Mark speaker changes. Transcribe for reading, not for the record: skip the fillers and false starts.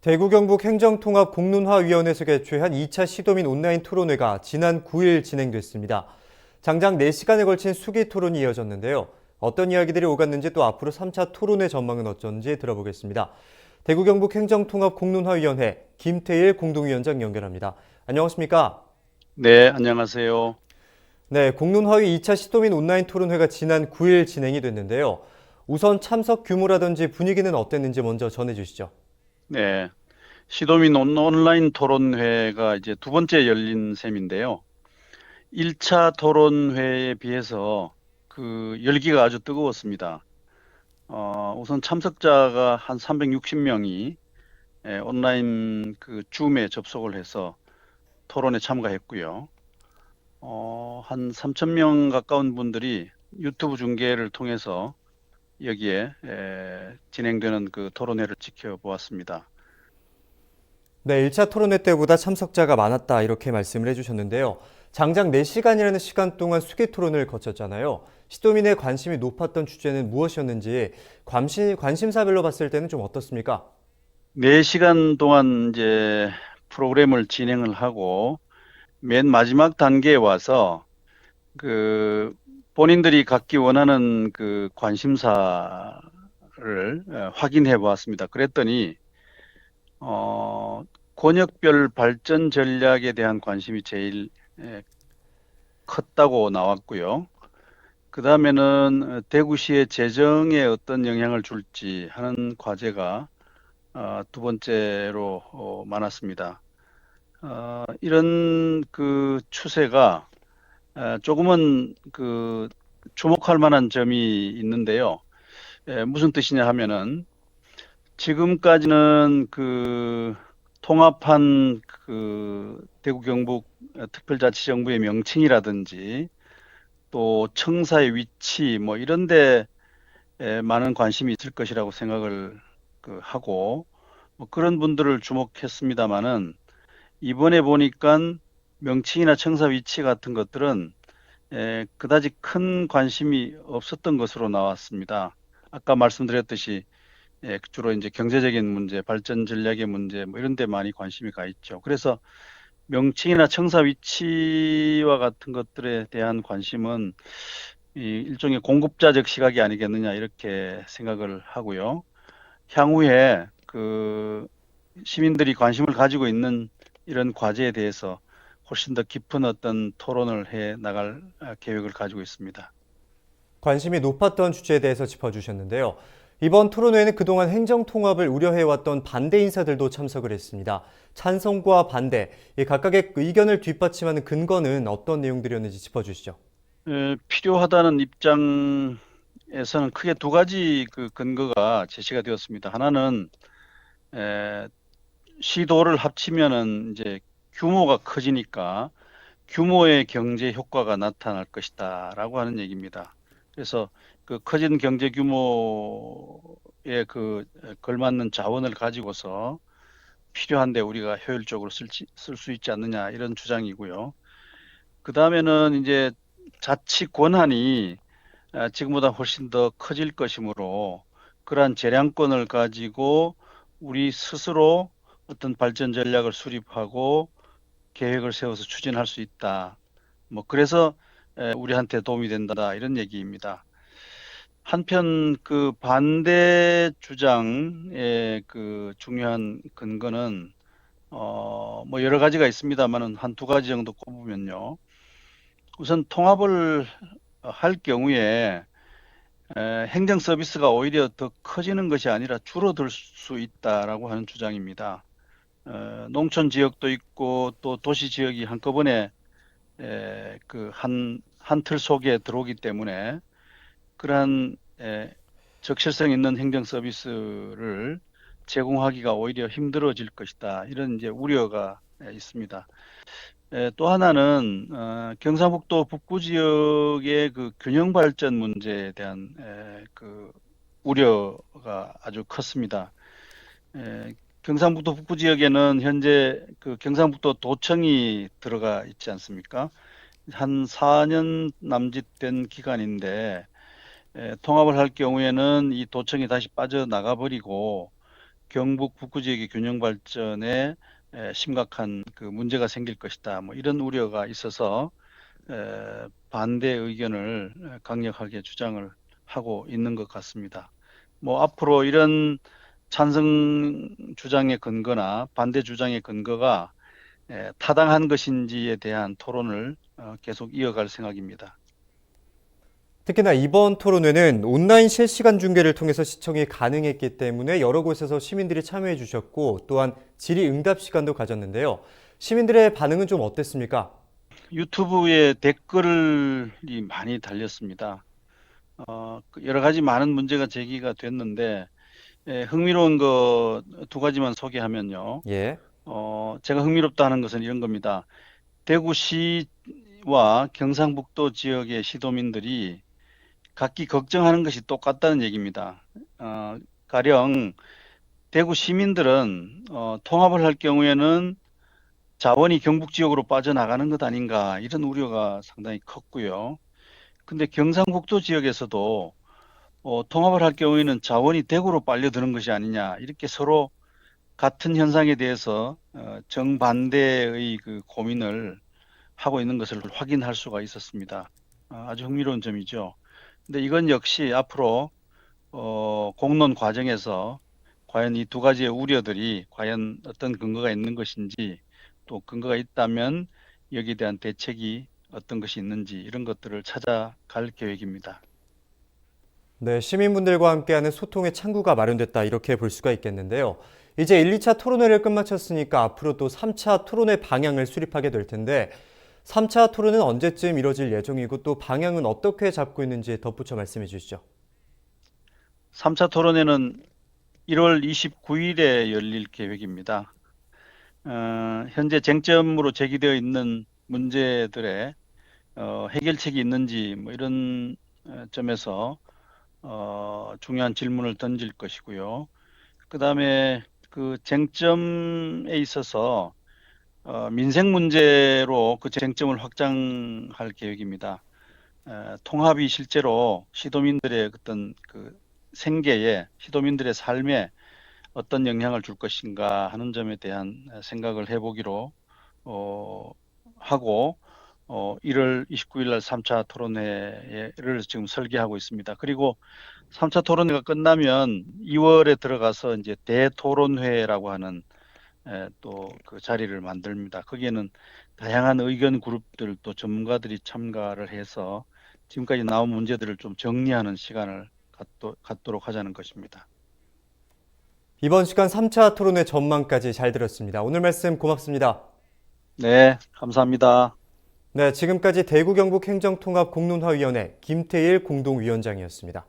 Speaker 1: 대구 경북 행정통합공론화위원회에서 개최한 2차 시도민 온라인 토론회가 지난 9일 진행됐습니다. 장장 4시간에 걸친 수기 토론이 이어졌는데요. 어떤 이야기들이 오갔는지 또 앞으로 3차 토론회 전망은 어쩐지 들어보겠습니다. 대구 경북 행정통합공론화위원회 김태일 공동위원장 연결합니다. 안녕하십니까?
Speaker 2: 네, 안녕하세요.
Speaker 1: 네, 공론화위 2차 시도민 온라인 토론회가 지난 9일 진행이 됐는데요. 우선 참석 규모라든지 분위기는 어땠는지 먼저 전해주시죠.
Speaker 2: 네, 시도민 온라인 토론회가 이제 두 번째 열린 셈인데요. 1차 토론회에 비해서 그 열기가 아주 뜨거웠습니다. 우선 참석자가 한 360명이 온라인 그 줌에 접속을 해서 토론에 참가했고요. 한 3천 명 가까운 분들이 유튜브 중계를 통해서 여기에 진행되는 그 토론회를 지켜보았습니다.
Speaker 1: 네, 1차 토론회 때보다 참석자가 많았다 이렇게 말씀을 해주셨는데요. 장장 4시간이라는 시간 동안 수기 토론을 거쳤잖아요. 시도민의 관심이 높았던 주제는 무엇이었는지 관심사별로 봤을 때는 좀 어떻습니까?
Speaker 2: 4시간 동안 이제 프로그램을 진행을 하고 맨 마지막 단계에 와서 그 본인들이 갖기 원하는 그 관심사를 확인해 보았습니다. 그랬더니 어, 권역별 발전 전략에 대한 관심이 제일 에, 컸다고 나왔고요. 그 다음에는 대구시의 재정에 어떤 영향을 줄지 하는 과제가 두 번째로 많았습니다. 이런 그 추세가 조금은 그 주목할 만한 점이 있는데요. 무슨 뜻이냐 하면은 지금까지는 그 통합한 그 대구 경북 특별자치정부의 명칭이라든지 또 청사의 위치 뭐 이런 데 많은 관심이 있을 것이라고 생각을 하고 뭐 그런 분들을 주목했습니다마는 이번에 보니까 명칭이나 청사 위치 같은 것들은 그다지 큰 관심이 없었던 것으로 나왔습니다. 아까 말씀드렸듯이 주로 이제 경제적인 문제, 발전 전략의 문제 뭐 이런 데 많이 관심이 가 있죠. 그래서 명칭이나 청사 위치와 같은 것들에 대한 관심은 이 일종의 공급자적 시각이 아니겠느냐 이렇게 생각을 하고요. 향후에 그 시민들이 관심을 가지고 있는 이런 과제에 대해서 훨씬 더 깊은 어떤 토론을 해 나갈 계획을 가지고 있습니다.
Speaker 1: 관심이 높았던 주제에 대해서 짚어주셨는데요. 이번 토론회에는 그동안 행정통합을 우려해왔던 반대 인사들도 참석을 했습니다. 찬성과 반대, 이 각각의 의견을 뒷받침하는 근거는 어떤 내용들이었는지 짚어주시죠.
Speaker 2: 필요하다는 입장에서는 크게 두 가지 그 근거가 제시가 되었습니다. 하나는 에, 시도를 합치면은 이제 규모가 커지니까 규모의 경제 효과가 나타날 것이다라고 하는 얘기입니다. 그래서 그 커진 경제 규모에 그 걸맞는 자원을 가지고서 필요한데 우리가 효율적으로 쓸 수 있지 않느냐 이런 주장이고요. 그 다음에는 이제 자치 권한이 지금보다 훨씬 더 커질 것이므로 그러한 재량권을 가지고 우리 스스로 어떤 발전 전략을 수립하고 계획을 세워서 추진할 수 있다. 뭐 그래서 우리한테 도움이 된다 이런 얘기입니다. 한편 그 반대 주장의 그 중요한 근거는 뭐 여러 가지가 있습니다만은 한 두 가지 정도 꼽으면요. 우선 통합을 할 경우에 행정 서비스가 오히려 더 커지는 것이 아니라 줄어들 수 있다라고 하는 주장입니다. 농촌 지역도 있고 또 도시 지역이 한꺼번에 그 한 틀 속에 들어오기 때문에 그러한 적실성 있는 행정 서비스를 제공하기가 오히려 힘들어질 것이다. 이런 이제 우려가 있습니다. 또 하나는 경상북도 북부 지역의 그 균형 발전 문제에 대한 그 우려가 아주 컸습니다. 경상북도 북부 지역에는 현재 그 경상북도 도청이 들어가 있지 않습니까? 한 4년 남짓 된 기간인데 통합을 할 경우에는 이 도청이 다시 빠져나가 버리고 경북 북부 지역의 균형 발전에 심각한 그 문제가 생길 것이다. 뭐 이런 우려가 있어서 반대 의견을 강력하게 주장을 하고 있는 것 같습니다. 뭐 앞으로 이런 찬성 주장의 근거나 반대 주장의 근거가 타당한 것인지에 대한 토론을 계속 이어갈 생각입니다.
Speaker 1: 특히나 이번 토론회는 온라인 실시간 중계를 통해서 시청이 가능했기 때문에 여러 곳에서 시민들이 참여해 주셨고 또한 질의응답 시간도 가졌는데요. 시민들의 반응은 좀 어땠습니까?
Speaker 2: 유튜브에 댓글이 많이 달렸습니다. 여러 가지 많은 문제가 제기가 됐는데 흥미로운 거 두 가지만 소개하면요.
Speaker 1: 예.
Speaker 2: 제가 흥미롭다 하는 것은 이런 겁니다. 대구시와 경상북도 지역의 시도민들이 각기 걱정하는 것이 똑같다는 얘기입니다. 가령 대구 시민들은 통합을 할 경우에는 자원이 경북 지역으로 빠져나가는 것 아닌가 이런 우려가 상당히 컸고요. 근데 경상북도 지역에서도 통합을 할 경우에는 자원이 대구로 빨려드는 것이 아니냐 이렇게 서로 같은 현상에 대해서 정반대의 그 고민을 하고 있는 것을 확인할 수가 있었습니다. 아주 흥미로운 점이죠. 근데 이건 역시 앞으로 공론 과정에서 과연 이 두 가지의 우려들이 과연 어떤 근거가 있는 것인지 또 근거가 있다면 여기에 대한 대책이 어떤 것이 있는지 이런 것들을 찾아갈 계획입니다.
Speaker 1: 네, 시민분들과 함께하는 소통의 창구가 마련됐다 이렇게 볼 수가 있겠는데요. 이제 1, 2차 토론회를 끝마쳤으니까 앞으로 또 3차 토론회 방향을 수립하게 될 텐데 3차 토론은 언제쯤 이뤄질 예정이고 또 방향은 어떻게 잡고 있는지 덧붙여 말씀해 주시죠.
Speaker 2: 3차 토론회는 1월 29일에 열릴 계획입니다. 현재 쟁점으로 제기되어 있는 문제들의 해결책이 있는지 뭐 이런 점에서 중요한 질문을 던질 것이고요. 그다음에 그 쟁점에 있어서 민생 문제로 그 쟁점을 확장할 계획입니다. 통합이 실제로 시도민들의 어떤 그 생계에, 시도민들의 삶에 어떤 영향을 줄 것인가 하는 점에 대한 생각을 해보기로 하고 1월 29일 날 3차 토론회를 지금 설계하고 있습니다. 그리고 3차 토론회가 끝나면 2월에 들어가서 이제 대토론회라고 하는 또 그 자리를 만듭니다. 거기에는 다양한 의견 그룹들 또 전문가들이 참가를 해서 지금까지 나온 문제들을 좀 정리하는 시간을 갖도록 하자는 것입니다.
Speaker 1: 이번 시간 3차 토론회 전망까지 잘 들었습니다. 오늘 말씀 고맙습니다.
Speaker 2: 네, 감사합니다.
Speaker 1: 네, 지금까지 대구 경북 행정통합 공론화위원회 김태일 공동위원장이었습니다.